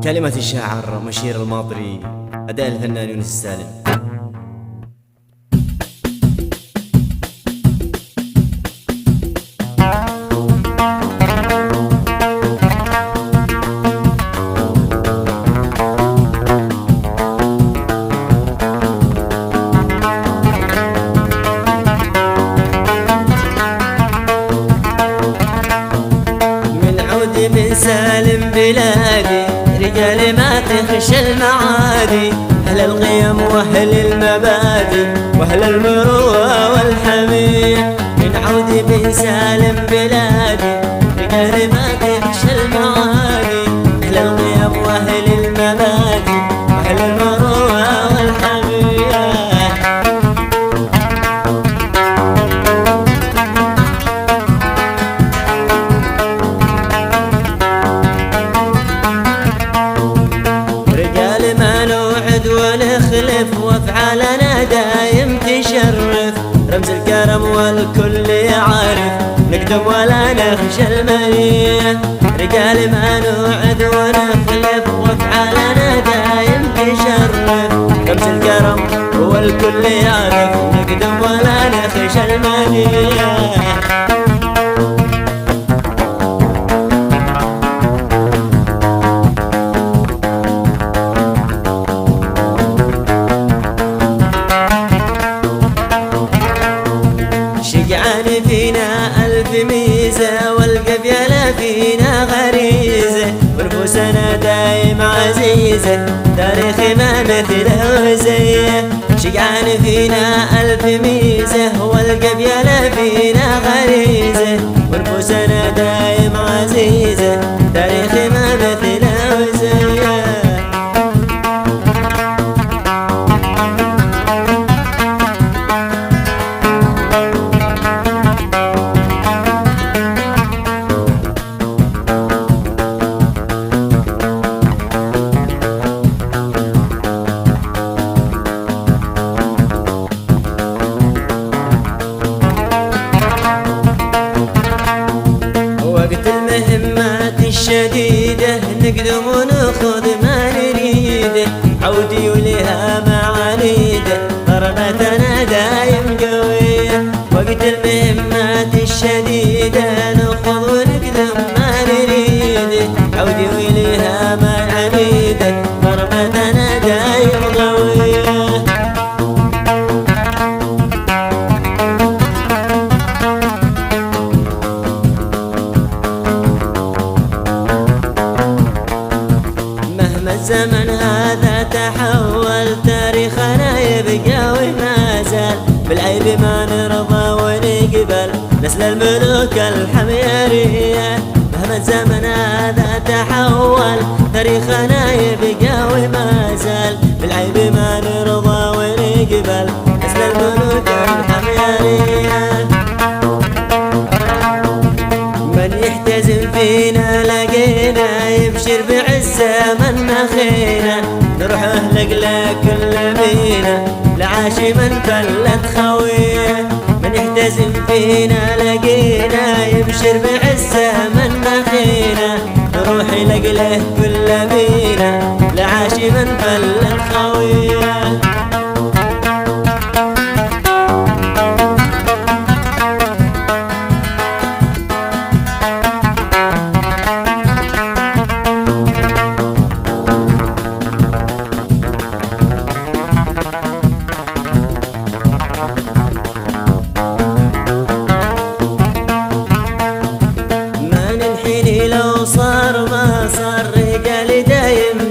كلمة الشاعر مشير الماطري، أداء الفنان يونس السالم. من سالم بلادي رجال ما تخشى المعادي، أهل القيم وأهل المبادئ وأهل المروءة والحمية. من عودي من سالم بلادي رجال ما تخشى المعادي، أهل القيم وأهل المبادئ وأهل المروءة والحمية. ونخلف وافعالنا دايم تشرف، رمز الكرم والكل يعرف، نقدم ولا نخشى المنية. رجال ما نوعد ونخلف وافعالنا دايم تشرف، رمز الكرم والكل يعرف، نقدم ولا نخشى المنية. شجعان فينا ألف ميزة والقبيلة فينا غريزة، ونفوسنا دايم عزيزة، تاريخ ما مثله زيه. شجعان فينا ألف ميزة والقبيلة فينا غريزة، ونفوسنا دايم عزيزة، تاريخ ما مثله زيه. وقت المهمات الشديدة نقدم وناخذ ما نريده، عودي ولها معانيده، ضربتنا دايم قوية. وقت المهمات الشديدة ناخذ ونقدم ما نريده، عودي ولها معانيده، ضربتنا دايم قوية. الزمن هذا تحول، تاريخنا يبقى وما زال، بالعيب ما نرضى ونقبل، نسل الملوك الحميرية. مهما الزمن هذا تحول، تاريخنا يبقى وما زال، بالعيب ما نرضى ونقبل، نسل الملوك الحميرية. من يحتزم فينا لقينا، يبشر بعزة من خينا، نروح اهلق كل مينا، لعاش من فلت خويه. من يحتزم فينا لقينا، يبشر بعزة من خينا، نروح اهلق كل مينا، لعاش من فلت خويه. لو صار ما صار، رجال دايم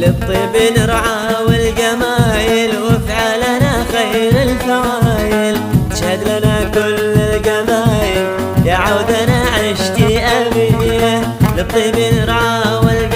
للطيب نرعى والجمايل وافعلنا خير الفعايل تشهد لنا كل القبايل يا عودنا عشتي أبيه للطيب نرعى والجمايل